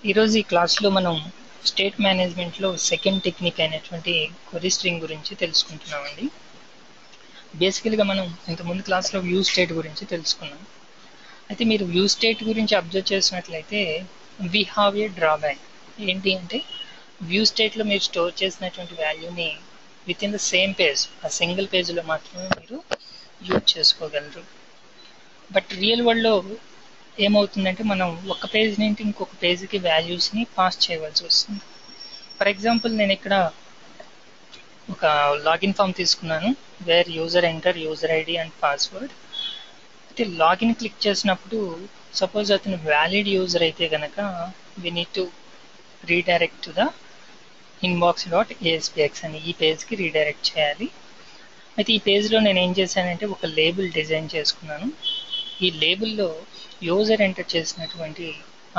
ఈరోజు ఈ క్లాస్లో మనం స్టేట్ మేనేజ్మెంట్లో సెకండ్ టెక్నిక్ అయినటువంటి క్వరీ స్ట్రింగ్ గురించి తెలుసుకుంటున్నామండి. బేసికల్గా మనం ఇంతకుముందు క్లాస్లో వ్యూ స్టేట్ గురించి తెలుసుకున్నాం. అయితే మీరు వ్యూ స్టేట్ గురించి అబ్జర్వ్ చేసినట్లయితే వీ హ్యావ్ ఏ డ్రాబ్యాక్. ఏంటి అంటే వ్యూ స్టేట్లో మీరు స్టోర్ చేసినటువంటి వాల్యూని with in the same page, ఆ సింగిల్ పేజ్లో మాత్రమే మీరు యూజ్ చేసుకోగలరు. బట్ రియల్ వరల్డ్లో ఏమవుతుందంటే మనం ఒక పేజ్ నుండి ఇంకొక పేజ్కి వాల్యూస్ని పాస్ చేయవలసి వస్తుంది. ఫర్ ఎగ్జాంపుల్ నేను ఇక్కడ ఒక లాగిన్ ఫామ్ తీసుకున్నాను, where user enter user ID and password. అయితే లాగిన్ క్లిక్ చేసినప్పుడు సపోజ్ అతను వ్యాలిడ్ యూజర్ అయితే కనుక we need to redirect to the inbox.aspx అని ఈ పేజ్కి రీడైరెక్ట్ చేయాలి. అయితే ఈ పేజ్లో నేను ఏం చేశానంటే ఒక లేబుల్ డిజైన్ చేసుకున్నాను. ఈ లేబుల్లో యూజర్ ఎంటర్ చేసినటువంటి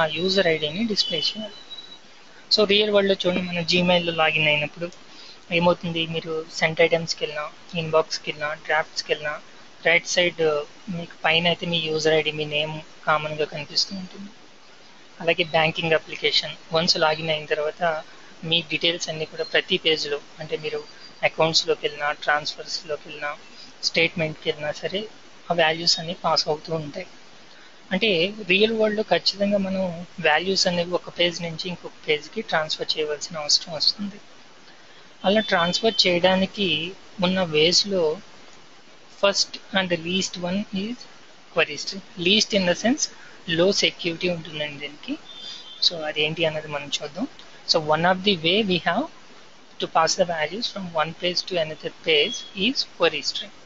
ఆ యూజర్ ఐడిని డిస్ప్లే చేయాలి. సో రియల్ వరల్డ్లో చూడండి, మనం జీమెయిల్లో లాగిన్ అయినప్పుడు ఏమవుతుంది, మీరు సెంట్ ఐటమ్స్కి వెళ్ళినా, ఇన్బాక్స్కి వెళ్ళినా, డ్రాఫ్ట్స్కి వెళ్ళినా రైట్ సైడ్ మీకు పైన అయితే మీ యూజర్ ఐడి, మీ నేమ్ కామన్గా కనిపిస్తూ ఉంటుంది. అలాగే బ్యాంకింగ్ అప్లికేషన్ వన్స్ లాగిన్ అయిన తర్వాత మీ డీటెయిల్స్ అన్నీ కూడా ప్రతి పేజ్లో, అంటే మీరు అకౌంట్స్లోకి వెళ్ళినా, ట్రాన్స్ఫర్స్లోకి వెళ్ళినా, స్టేట్మెంట్కి వెళ్ళినా సరే ఆ వాల్యూస్ అన్నీ పాస్ అవుతూ ఉంటాయి. అంటే రియల్ వరల్డ్లో ఖచ్చితంగా మనం వాల్యూస్ అనేవి ఒక పేజ్ నుంచి ఇంకొక పేజ్కి ట్రాన్స్ఫర్ చేయవలసిన అవసరం వస్తుంది. అలా ట్రాన్స్ఫర్ చేయడానికి ఉన్న వేస్లో first and least one is query string. Least in the sense లో సెక్యూరిటీ ఉంటుందండి దీనికి. సో అదేంటి అన్నది మనం చూద్దాం. So one of the way we have to pass the values from one page to another page is query string,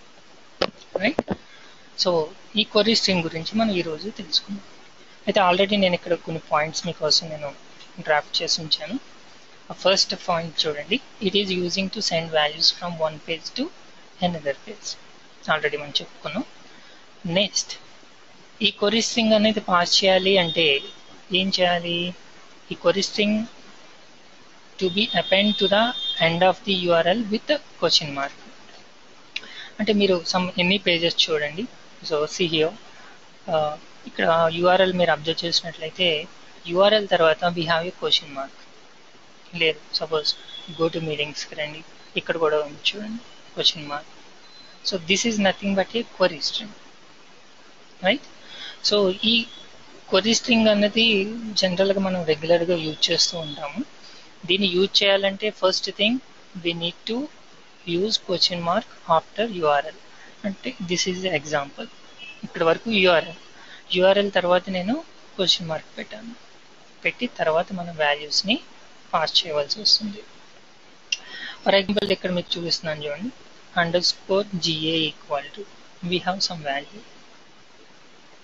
right? So ఈ query string గురించి మనం ఈరోజు తెలుసుకుందాం. అయితే ఆల్రెడీ నేను ఇక్కడ కొన్ని పాయింట్స్ మీకోసం నేను డ్రాఫ్ట్ చేసి ఉంచాను. ఫస్ట్ పాయింట్ చూడండి, it is using to send values from one page to another page. Already మనం చెప్పుకున్నాం. నెక్స్ట్, ఈ క్వరీ స్ట్రింగ్ అనేది పాస్ చేయాలి అంటే ఏం చేయాలి? ఈ query string to be append to the end of the URL with question mark. అంటే మీరు ఎన్ని పేజెస్ చూడండి. సో సి హియర్, ఇక్కడ యూఆర్ఎల్ మీరు అబ్జర్వ్ చేసినట్లయితే యూఆర్ఎల్ తర్వాత we have a question mark. లేదు, సపోజ్ గో టు మీటింగ్స్కి రండి, ఇక్కడ కూడా ఉంది చూడండి question mark. So this is nothing but A query string, right? So ఈ క్వరీ స్ట్రింగ్ అన్నది జనరల్గా మనం రెగ్యులర్గా యూజ్ చేస్తూ ఉంటాము. దీన్ని యూజ్ చేయాలంటే first thing we need to use question mark after URL. అంటే దిస్ ఈజ్ ఎగ్జాంపుల్. ఇక్కడ వరకు యూఆర్ఎల్ తర్వాత నేను క్వశ్చన్ మార్క్ పెట్టి తర్వాత మనం వాల్యూస్ని పాస్ చేయవలసి వస్తుంది. ఫర్ ఎగ్జాంపుల్ ఇక్కడ మీకు చూపిస్తున్నాను చూడండి, _GA equal to we have some value.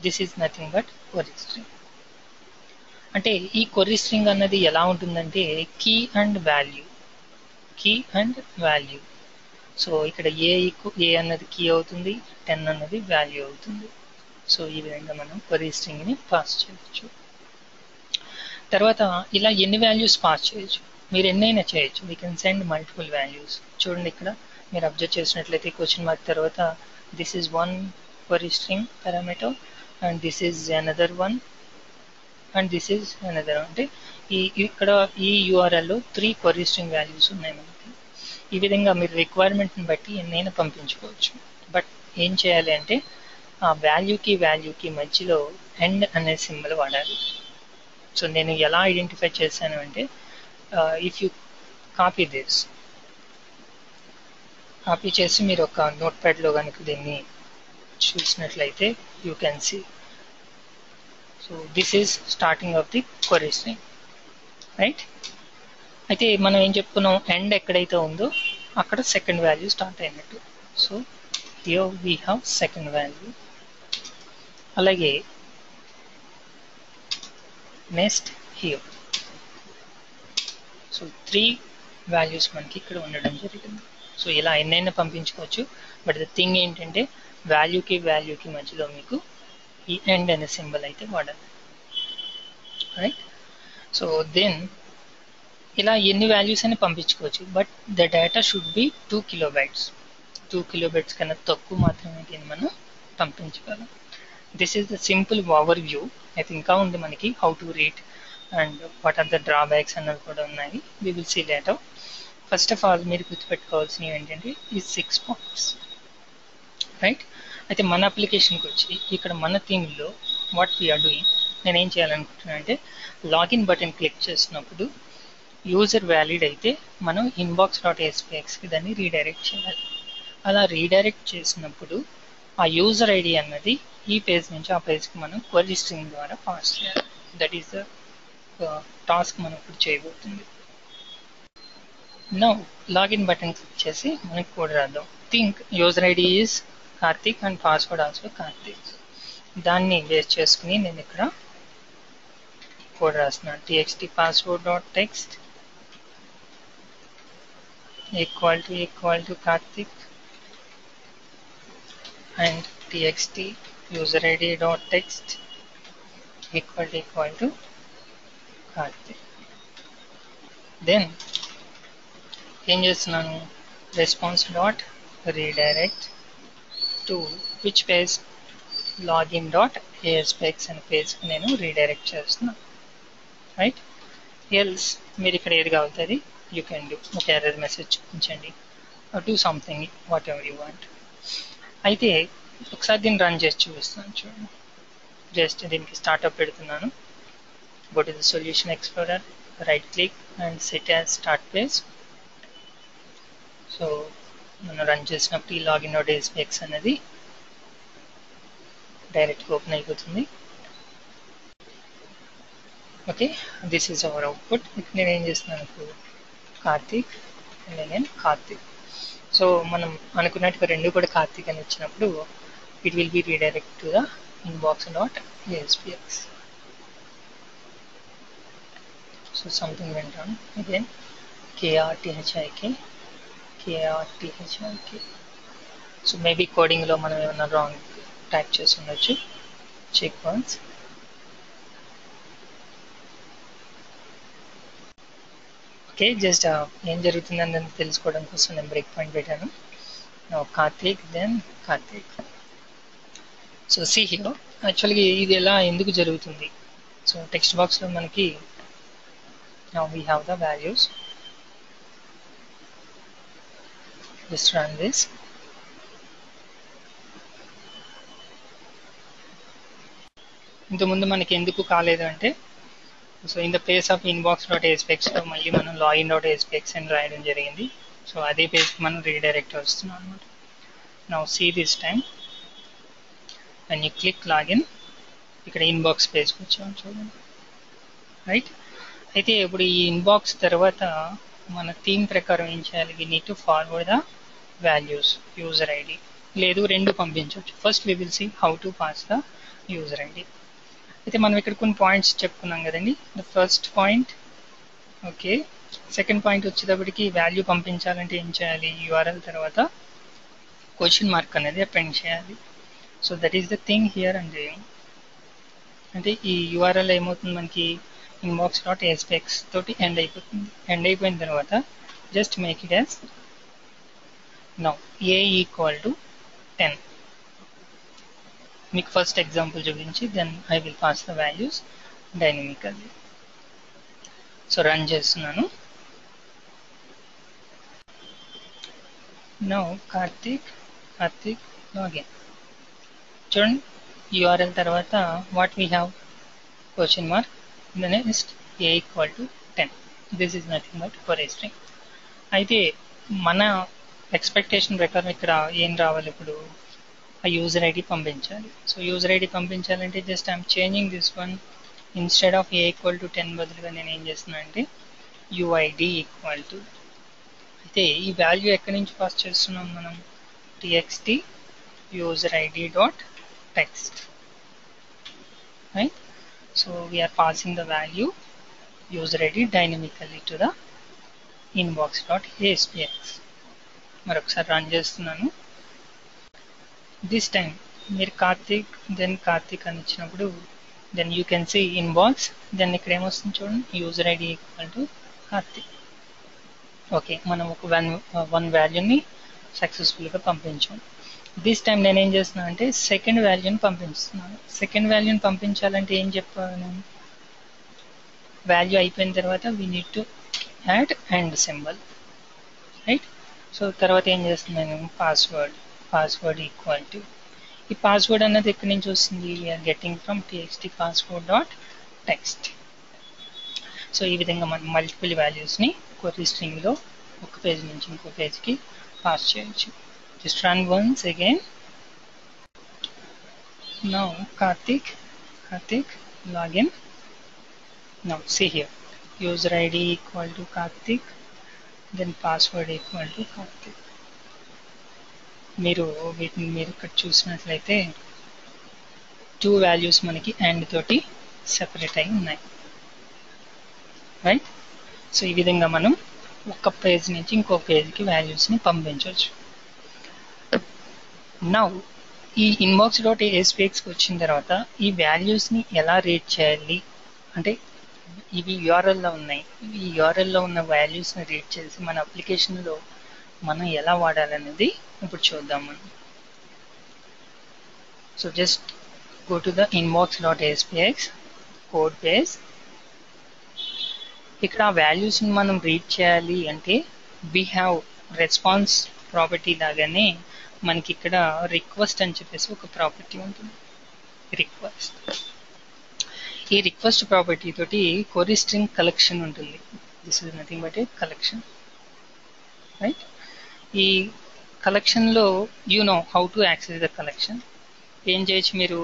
This is nothing but query string. అంటే ఈ క్వరీ స్ట్రింగ్ అన్నది ఎలా ఉంటుందంటే కీ అండ్ వాల్యూ. సో ఇక్కడ ఏ అన్నది కీ అవుతుంది, 10 అన్నది వాల్యూ అవుతుంది. సో ఈ విధంగా మనం క్వరీ స్ట్రింగ్ని పాస్ చేయవచ్చు. తర్వాత ఇలా ఎన్ని వాల్యూస్ పాస్ చేయొచ్చు, మీరు ఎన్నైనా చేయొచ్చు. We can send multiple values. చూడండి ఇక్కడ మీరు అబ్జర్వ్ చేసినట్లయితే క్వశ్చన్ మార్క్ తర్వాత this is one query string parameter and this is another one and this is another. అంటే ఇక్కడ ఈ యూఆర్ఎల్లో 3 క్వరీ స్ట్రింగ్ వాల్యూస్ ఉన్నాయి మనకి. ఈ విధంగా మీరు రిక్వైర్మెంట్ని బట్టి ఎన్నైనా పంపించుకోవచ్చు. బట్ ఏం చేయాలి అంటే ఆ వాల్యూకి మధ్యలో ఎండ్ అనే సింబల్ వాడాలి. సో నేను ఎలా ఐడెంటిఫై చేశాను అంటే ఇఫ్ యూ కాపీ చేసి మీరు ఒక నోట్ ప్యాడ్లో కనుక దీన్ని చూసినట్లయితే you can see. So this is starting of the query string, right? అయితే మనం ఏం చెప్పుకున్నాం, ఎండ్ ఎక్కడైతే ఉందో అక్కడ సెకండ్ వాల్యూ స్టార్ట్ అయినట్టు. So here we have second value. అలాగే నెక్స్ట్ హియర్. సో 3 వాల్యూస్ మనకి ఇక్కడ ఉండడం జరిగింది. సో ఇలా ఎన్నైనా పంపించుకోవచ్చు. బట్ ద థింగ్ ఏంటంటే వాల్యూకి మధ్యలో మీకు ఈ ఎండ్ అనే సింబల్ అయితే వాడాలి, రైట్? సో దెన్ ఇలా ఎన్ని వాల్యూస్ అయినా పంపించుకోవచ్చు. But the data should be 2 kilobytes. 2 kilobytes కన్నా తక్కువ మాత్రమే దీన్ని మనం పంపించగలం. This is the simple overview. అయితే ఇంకా ఉంది మనకి how to read and what are the drawbacks అన్నవి కూడా ఉన్నాయి. We will see later. First of all మీరు గుర్తుపెట్టుకోవాల్సినవి ఏంటంటే ఈ 6 పాయింట్స్, రైట్? అయితే మన అప్లికేషన్కి వచ్చి ఇక్కడ మన థీమ్లో వాట్ వీఆర్ డూయింగ్, నేను ఏం చేయాలనుకుంటున్నాను అంటే లాగిన్ బటన్ క్లిక్ చేసినప్పుడు యూజర్ వ్యాలిడ్ అయితే మనం inbox.aspxకి దాన్ని రీడైరెక్ట్ చేయాలి. అలా రీడైరెక్ట్ చేసినప్పుడు ఆ యూజర్ ఐడి అన్నది ఈ పేజ్ నుంచి ఆ పేజ్కి మనం క్వరీ స్ట్రింగ్ ద్వారా పాస్ చేయాలి. దట్ ఈస్ ద టాస్క్ మనం ఇప్పుడు చేయబోతుంది. నౌ లాగిన్ బటన్ క్లిక్ చేసి మనకి కోడ్ రాద్దాం. Think user ID is Karthik and password also Karthik. దాన్ని బేస్ చేసుకుని నేను ఇక్కడ కోడ్ రాస్తున్నాను. txt password.text equal to Karthik and txt user id dot text equal to Karthik. Then ఏం చేస్తున్నాను, response dot redirect to which page, login dot aspx అనే page నేను redirect చేస్తున్నాను, రైట్? ఎల్స్ మీరు ఇక్కడ ఏది కావుతుంది యూ కెన్ డూ, ఒక error message చూపించండి, do something what ever you want. అయితే ఒకసారి దీన్ని రన్ చేసి చూపిస్తాను చూడండి. జస్ట్ దీనికి స్టార్ట్అప్ పెడుతున్నాను. Go to the solution explorer, right click and set as start page. So మనం రన్ చేసినప్పుడు ఈ లాగిన్ డాట్ ఏస్పిఎక్స్ అనేది డైరెక్ట్గా ఓపెన్ అయిపోతుంది. Okay, this is our output. ఇప్పుడు నేను ఏం చేస్తున్నాను, ఇప్పుడు కార్తిక్ అండ్ నేను కార్తిక్. సో మనం అనుకున్నట్టుగా రెండు కూడా కార్తిక్ అని వచ్చినప్పుడు it will be redirect to the inbox.aspx. So something went on again, krthik. So maybe కోడింగ్లో మనం ఏమన్నా రాంగ్ టైప్ చేసి ఉండొచ్చు. Check once. ఓకే, జస్ట్ ఏం జరుగుతుందని తెలుసుకోవడం కోసం నేను బ్రేక్ పాయింట్ పెట్టాను. Karthik, then Karthik. So see here, యాక్చువల్గా ఇది ఎలా ఎందుకు జరుగుతుంది. సో టెక్స్ట్ బాక్స్లో మనకి we have the values. Just run this. ఇంతకుముందు మనకి ఎందుకు కాలేదు అంటే, so in the place of inbox.aspxలో మళ్ళీ మనం login.aspx అని రాయడం జరిగింది. సో అదే పేజ్కి మనం రీడైరెక్ట్ వస్తున్నాం అనమాట. Now see this time and you click login, ఇక్కడ ఇన్బాక్స్ పేజ్కి వచ్చాము చూడండి, రైట్? అయితే ఇప్పుడు ఈ ఇన్బాక్స్ తర్వాత మన థీమ్ ప్రకారం ఏం చేయాలి, we need to forward the values, user ID, లేదు రెండు పంపించవచ్చు. First we will see how to pass the user ID. అయితే మనం ఇక్కడ కొన్ని పాయింట్స్ చెప్పుకున్నాం కదండి. The first point, okay. Second point వచ్చేటప్పటికి వాల్యూ పంపించాలంటే ఏం చేయాలి, యూఆర్ఎల్ తర్వాత క్వశ్చన్ మార్క్ అనేది అపెండ్ చేయాలి. So that is the thing here అండి. అంటే ఈ యూఆర్ఎల్ ఏమవుతుంది మనకి inbox.aspx తోటి ఎండ్ అయిపోతుంది. ఎండ్ అయిపోయిన తర్వాత just make it as now a equal to 10. మీకు ఫస్ట్ ఎగ్జాంపుల్ చూపించి then I will pass the values dynamically. So run చేస్తున్నాను. Now Karthik login. చూడండి, యూఆర్ఎల్ తర్వాత what we have question mark, the next a equal to 10. This is nothing but query string. అయితే మన expectation ప్రకారం ఇక్కడ ఏం రావాలి, ఇప్పుడు ఆ యూజర్ ఐడి పంపించాలి. సో యూజర్ ఐడి పంపించాలంటే just I'm changing this one, instead of a equal to 10 బదులుగా నేను ఏం చేస్తున్నా అంటే uid ఈక్వల్ టు, అయితే ఈ వాల్యూ ఎక్కడి నుంచి పాస్ చేస్తున్నాం మనం, txt user id dot text, right? So we are passing the value user id dynamically to the inbox.aspx. మరొకసారి రన్ చేస్తున్నాను. దిస్ టైమ్ మీరు కార్తిక్ దెన్ కార్తిక్ అని ఇచ్చినప్పుడు then you can see inbox, then ఇక్కడ ఏమొస్తుంది చూడండి, user ID equal to Karthik. Okay, మనం ఒక వన్ వాల్యూని సక్సెస్ఫుల్గా పంపించాం. దిస్ టైం నేను ఏం చేస్తున్నాను అంటే సెకండ్ వాల్యూని పంపిస్తున్నాను. సెకండ్ వాల్యూని పంపించాలంటే ఏం చెప్పాను నేను, వాల్యూ అయిపోయిన తర్వాత we need to add and symbol, right. So తర్వాత ఏం చేస్తున్నాను, పాస్వర్డ్ ఈక్వల్ టు, ఈ పాస్వర్డ్ అన్నది ఎక్కడి నుంచి వస్తుంది, we are getting from txt password dot text. So ఈ విధంగా మనం మల్టిపుల్ వాల్యూస్ని క్వరీ స్ట్రింగ్లో ఒక పేజ్ నుంచి ఇంకో పేజ్కి పాస్ చేయొచ్చు. Just run once again. Now Karthik login. Now see here, user ID equal to Karthik, then password equal to Karthik. మీరు ఇక్కడ చూసినట్లయితే 2 వాల్యూస్ మనకి అండ్ తోటి సెపరేట్ అయి ఉన్నాయి, రైట్. సో ఈ విధంగా మనం ఒక పేజ్ నుంచి ఇంకో పేజ్కి వాల్యూస్ని పంపించవచ్చు. నౌ ఈ inbox.aspxకి వచ్చిన తర్వాత ఈ వాల్యూస్ని ఎలా రీడ్ చేయాలి అంటే, ఇవి యూఆర్ఎల్లో ఉన్నాయి, ఇవి యూఆర్ఎల్లో ఉన్న వాల్యూస్ని రీడ్ చేసి మన అప్లికేషన్లో మనం ఎలా వాడాలనేది ఇప్పుడు చూద్దాం మనం. So just go to the inbox.aspx code page. ఇక్కడ ఆ వాల్యూస్ని మనం రీడ్ చేయాలి అంటే వీ హ్యావ్ రెస్పాన్స్ ప్రాపర్టీ లాగానే మనకి ఇక్కడ రిక్వెస్ట్ అని చెప్పేసి ఒక ప్రాపర్టీ ఉంటుంది. ఈ రిక్వెస్ట్ ప్రాపర్టీ తోటి క్వరీ స్ట్రింగ్ కలెక్షన్ ఉంటుంది. This is nothing but A collection, right. ఈ కలెక్షన్లో you know how to access the collection. ఏం చేయొచ్చు, మీరు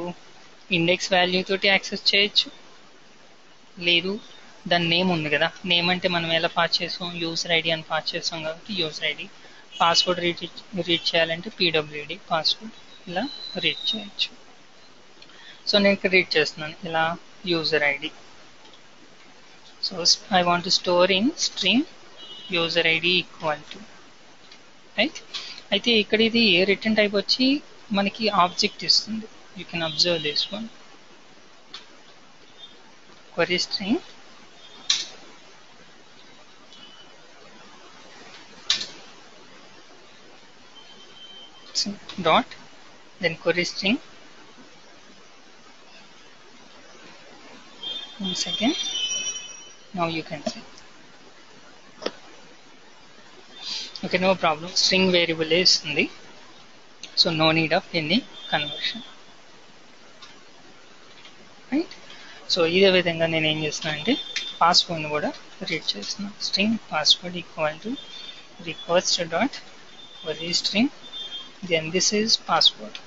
ఇండెక్స్ వాల్యూ తోటి యాక్సెస్ చేయొచ్చు, లేదు దాని నేమ్ ఉంది కదా, నేమ్ అంటే మనం ఎలా పాస్ చేసాం, యూజర్ ఐడి అని పాస్ చేసాం కాబట్టి యూజర్ ఐడి. పాస్వర్డ్ రీడ్ చేయాలంటే పీడబ్ల్యూడి పాస్వర్డ్, ఇలా రీడ్ చేయొచ్చు. సో నేను ఇక్కడ రీడ్ చేస్తున్నాను ఇలా user ID. So I want to store in string user ID equal to, right. అయితే ఇక్కడ ఇది రిటర్న్ టైప్ వచ్చి మనకి ఆబ్జెక్ట్ ఇస్తుంది. You can observe this one, query string dot, then query string, one second, now you can see, okay, no problem, string variable is undi, so no need of any conversion, right. So ఇదే విధంగా నేను ఏం చేస్తున్నాను అంటే పాస్వర్డ్ని కూడా read చేస్తున్నాను. String password equal to request dot query string, then this is password.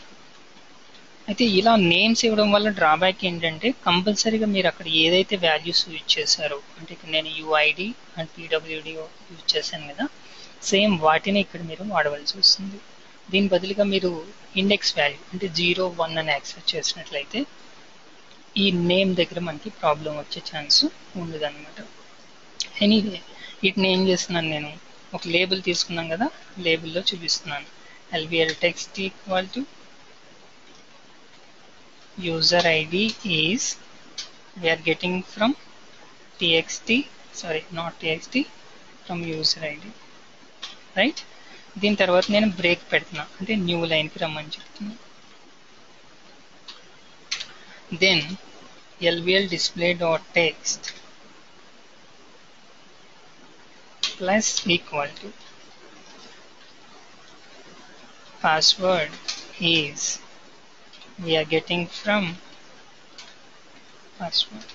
అయితే ఇలా నేమ్స్ ఇవ్వడం వల్ల డ్రాబ్యాక్ ఏంటంటే కంపల్సరీగా మీరు అక్కడ ఏదైతే వాల్యూస్ యూజ్ చేశారో, అంటే ఇక్కడ నేను యూఐడి అండ్ పీడబ్ల్యూడి యూజ్ చేశాను కదా, సేమ్ వాటిని ఇక్కడ మీరు వాడవలసి వస్తుంది. దీని బదులుగా మీరు ఇండెక్స్ వాల్యూ అంటే 0, 1 అని యాక్సెస్ చేసినట్లయితే ఈ నేమ్ దగ్గర మనకి ప్రాబ్లం వచ్చే ఛాన్స్ ఉండదన్నమాట. ఎనీవే వీటిని ఏం చేస్తున్నాను, నేను ఒక లేబుల్ తీసుకున్నాను కదా, లేబుల్లో చూపిస్తున్నాను. LBL text equal to user ID is we are getting from txt, sorry not txt, from user ID, right. దీని తర్వాత నేను బ్రేక్ పెడుతున్నా, అంటే న్యూ లైన్కి రమ్మని చెప్తున్నా. Then LBL display dot text plus equal to password is we are getting from password.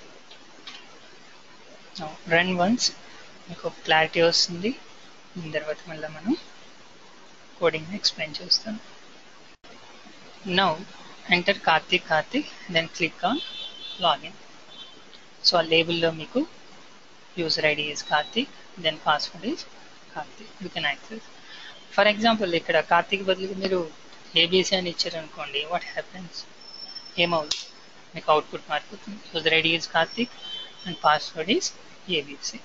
Now run once, మీకు clarity వస్తుంది. దీని తర్వాత మళ్ళీ మనం కోడింగ్ ఎక్స్ప్లెయిన్ చేస్తాం. Now enter Karthik, then click on login. So ఆ లేబుల్లో మీకు user ID is Karthik, then password is Karthik, you can access. For example ఇక్కడ కార్తిక్ బదులుగా మీరు ఏబీసీ అని ఇచ్చారనుకోండి, వాట్ హ్యాపెన్స్, ఏమవుతుంది, మీకు అవుట్పుట్ మారిపోతుంది. User ID is Karthik and password is ABC.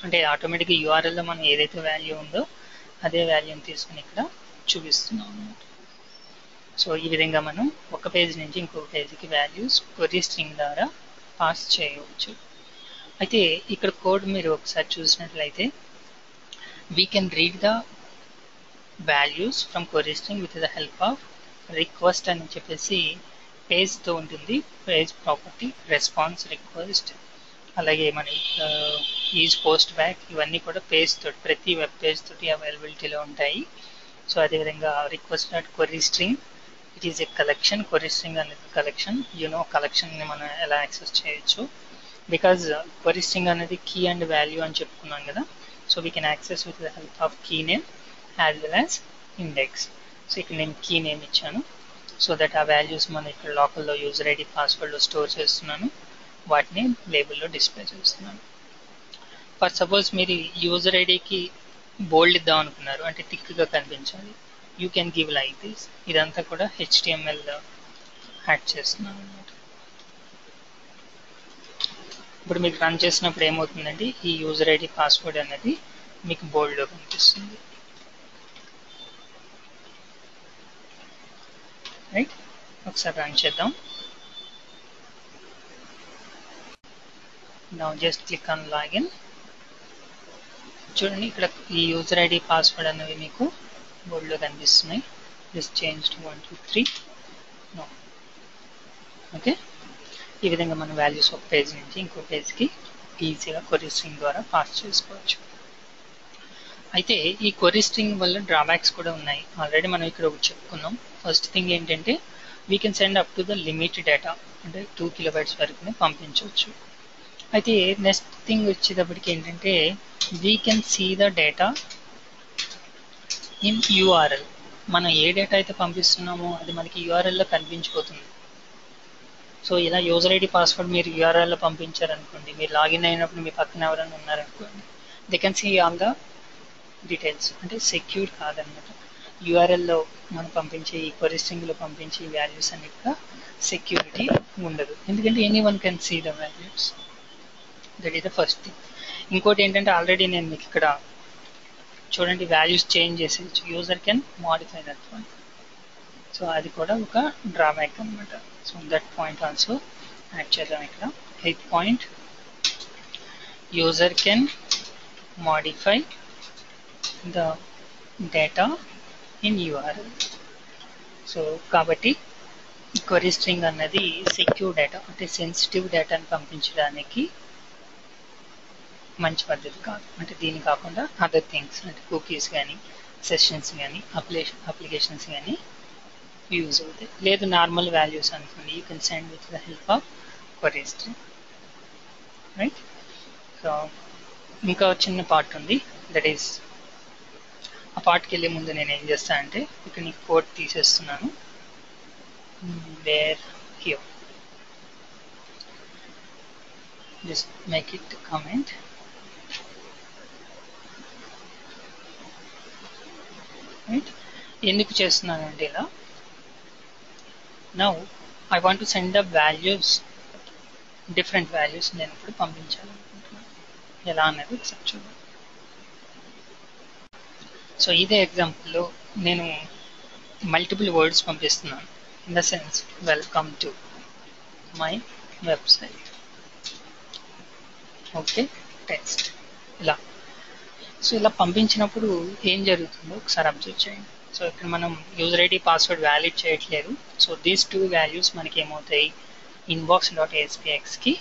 అంటే ఆటోమేటిక్గా యూఆర్ఎల్లో మనం ఏదైతే వాల్యూ ఉందో అదే వాల్యూని తీసుకుని ఇక్కడ చూపిస్తున్నాం అన్నమాట. సో ఈ విధంగా మనం ఒక పేజ్ నుంచి ఇంకొక పేజ్కి వాల్యూస్ క్వెరీ స్ట్రింగ్ ద్వారా పాస్ చేయవచ్చు. అయితే ఇక్కడ కోడ్ మీరు ఒకసారి చూసినట్లయితే we can read the values from query string with the help of request అని చెప్పేసి పేజ్తో ఉంటుంది. పేజ్ ప్రాపర్టీ రెస్పాన్స్ రిక్వెస్ట్ అలాగే మన ఈజ్ పోస్ట్ బ్యాక్ ఇవన్నీ కూడా పేజ్ తోటి ప్రతి వెబ్ పేజ్ తోటి అవైలబిలిటీలో ఉంటాయి. సో అదేవిధంగా request dot query string it is a collection. Query string అనేది కలెక్షన్. కలెక్షన్ని మనం ఎలా యాక్సెస్ చేయొచ్చు బికాజ్ క్వరీ స్ట్రింగ్ అనేది కీ అండ్ వాల్యూ అని చెప్పుకున్నాం కదా. So we can access with the help of key name as well as index. So ఇక్కడ నేను కీ నేమ్ ఇచ్చాను. సో దట్ ఆ వాల్యూస్ మనం ఇక్కడ లోకల్లో యూజర్ ఐడి పాస్వర్డ్లో స్టోర్ చేస్తున్నాను, వాటిని లేబుల్లో డిస్ప్లే చేస్తున్నాను. ఫర్ సపోజ్ మీరు యూజర్ ఐడికి బోల్డ్ ఇద్దాం అనుకున్నారు, అంటే థిక్గా కనిపించాలి, you can give like this. ఇదంతా కూడా HTML యాడ్ చేస్తున్నాను అనమాట. ఇప్పుడు మీకు రన్ చేసినప్పుడు ఏమవుతుందండి, ఈ యూజర్ ఐడి పాస్వర్డ్ అనేది మీకు బోల్డ్లో కనిపిస్తుంది. రైట్, ఒకసారి రన్ చేద్దాం. Now just click on login. చూడండి ఇక్కడ ఈ యూజర్ ఐడి పాస్వర్డ్ అనేవి మీకు బోర్డులో కనిపిస్తున్నాయి. Just change to 1 2 3. No. Okay, ఈ విధంగా మన వాల్యూస్ ఒక పేజ్ నుంచి ఇంకో పేజ్కి ఈజీగా క్వరీ స్ట్రింగ్ ద్వారా పాస్ చేసుకోవచ్చు. అయితే ఈ క్వరీ స్ట్రింగ్ వల్ల డ్రాబ్యాక్స్ కూడా ఉన్నాయి. ఆల్రెడీ మనం ఇక్కడ ఒకటి చెప్పుకున్నాం. ఫస్ట్ థింగ్ ఏంటంటే we can send up to the limit data, అంటే 2 KB వరకు పంపించవచ్చు. అయితే నెక్స్ట్ థింగ్ వచ్చేటప్పటికి ఏంటంటే we can see the data in URL. మనం ఏ డేటా అయితే పంపిస్తున్నామో అది మనకి URLలో కనిపించిపోతుంది. సో ఇలా యూజర్ ఐడి పాస్వర్డ్ మీరు URLలో పంపించారనుకోండి, మీరు లాగిన్ అయినప్పుడు మీ పక్కన ఎవరైనా ఉన్నారనుకోండి, they can see all the details. అంటే సెక్యూర్ కాదన్నమాట. URLలో మనం పంపించే ఈ క్వరీ స్ట్రింగ్లో పంపించే వాల్యూస్ అన్ని కూడా సెక్యూరిటీ ఉండదు, ఎందుకంటే anyone can see the values. That is the first thing. ఇంకోటి ఏంటంటే ఆల్రెడీ నేను మీకు ఇక్కడ చూడండి వాల్యూస్ చేంజ్ చేసేయచ్చు. User can modify that one. So అది కూడా ఒక డ్రాబ్యాక్ అనమాట. So that point also add చేద్దాం ఇక్కడ. 8th point, user can modify the data in URL. So కాబట్టి క్వరీ స్ట్రింగ్ అన్నది సెక్యూర్ డేటా, అంటే సెన్సిటివ్ డేటాని పంపించడానికి మంచి పద్ధతి కాదు. అంటే దీని కాకుండా అదర్ థింగ్స్ అంటే కుకీస్ కానీ సెషన్స్ కానీ అప్లికేషన్స్ కానీ యూజ్ అవుతాయి. లేదు నార్మల్ వాల్యూస్ అనుకోండి, you can send with the help of query string. Right. So ఇంకా చిన్న పార్ట్ ఉంది, దట్ ఈస్ ఆ పార్ట్కి వెళ్ళే ముందు నేను ఏం చేస్తానంటే ఇక్కడ నీకు కోడ్ తీసేస్తున్నాను. Where here just make it comment. Right, ఎందుకు చేస్తున్నానంటే ఇలా, now I want to send the values, different values నేను ఇప్పుడు పంపించాలనుకుంటున్నాను. ఎలా అనేది ఒకసారి చూద్దాం. సో ఇదే ఎగ్జాంపుల్లో నేను మల్టిపుల్ వర్డ్స్ పంపిస్తున్నాను. In the sense welcome to my website, okay text ఇలా. సో ఇలా పంపించినప్పుడు ఏం జరుగుతుందో ఒకసారి అబ్జర్వ్ చేయండి. సో ఇక్కడ మనం యూజర్ ఐడి పాస్వర్డ్ వ్యాలిడ్ చేయట్లేదు. సో దీస్ 2 వాల్యూస్ మనకి ఏమవుతాయి, inbox.aspxకి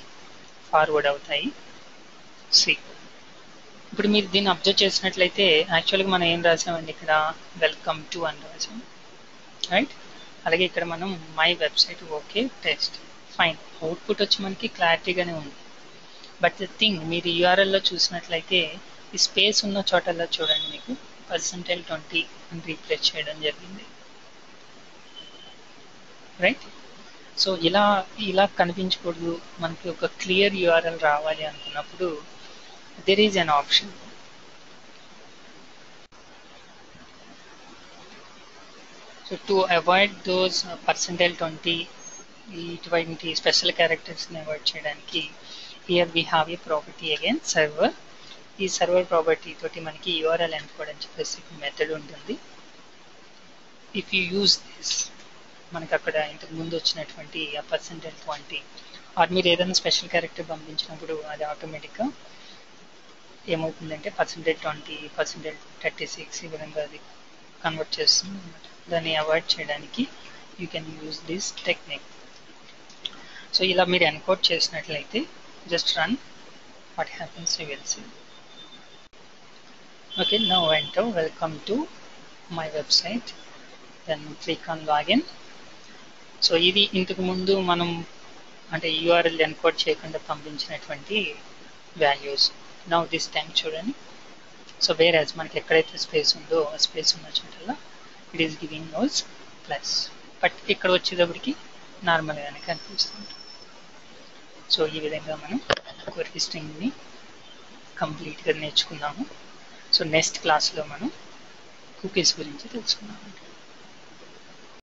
ఫార్వర్డ్ అవుతాయి. సి ఇప్పుడు మీరు దీన్ని అబ్జర్వ్ చేసినట్లయితే యాక్చువల్గా మనం ఏం రాసామండి, ఇక్కడ వెల్కమ్ టు అని రాసాం. రైట్, అలాగే ఇక్కడ మనం my website, okay test, fine. Output వచ్చి మనకి క్లారిటీగానే ఉంది. బట్ ద థింగ్, మీరు URLలో చూసినట్లయితే ఈ స్పేస్ ఉన్న చోటల్లో చూడండి మీకు %20 అని రీప్లేస్ చేయడం జరిగింది. రైట్. సో ఇలా కనిపించకూడదు, మనకి ఒక క్లియర్ URL రావాలి అనుకున్నప్పుడు there is an option. So to avoid those %20 ఇటువంటి స్పెషల్ క్యారెక్టర్స్ని అవాయిడ్ చేయడానికి here we have a property again server. ఈ సర్వర్ ప్రాపర్టీ తోటి మనకి URL ఎన్కోడ్ అని చెప్పేసి మెథడ్ ఉంటుంది. ఇఫ్ యూ యూజ్ దిస్, మనకి అక్కడ ఇంతకు ముందు వచ్చినటువంటి ఆ %20 ఆర్ మీరు ఏదైనా స్పెషల్ క్యారెక్టర్ పంపించినప్పుడు అది ఆటోమేటిక్గా ఏమవుతుందంటే %20, %36 ఈ విధంగా అది కన్వర్ట్ చేస్తుంది అన్నమాట. దాన్ని అవాయిడ్ చేయడానికి you can use this technique. So ఇలా మీరు ఎన్కోడ్ చేసినట్లయితే just run what happens we will see. Okay, now enter welcome to my website, then click on login. So ఇది ఇంతకు ముందు మనం అంటే యూఆర్ఎల్ ఎన్కోడ్ చేయకుండా పంపించినటువంటి వాల్యూస్. నౌ దిస్ టైం చూడండి. సో వేరేజ్ మనకి ఎక్కడైతే స్పేస్ ఉందో ఆ స్పేస్ ఉన్న చోటల్లో ఇట్ ఈస్ గివింగ్ నోస్ ప్లస్, బట్ ఇక్కడ వచ్చేటప్పటికి నార్మల్గానే కనిపిస్తుంది. సో ఈ విధంగా మనం క్వెరీ స్ట్రింగ్ని కంప్లీట్గా నేర్చుకున్నాము. సో నెక్స్ట్ క్లాస్లో మనం కుకీస్ గురించి తెలుసుకున్నాము.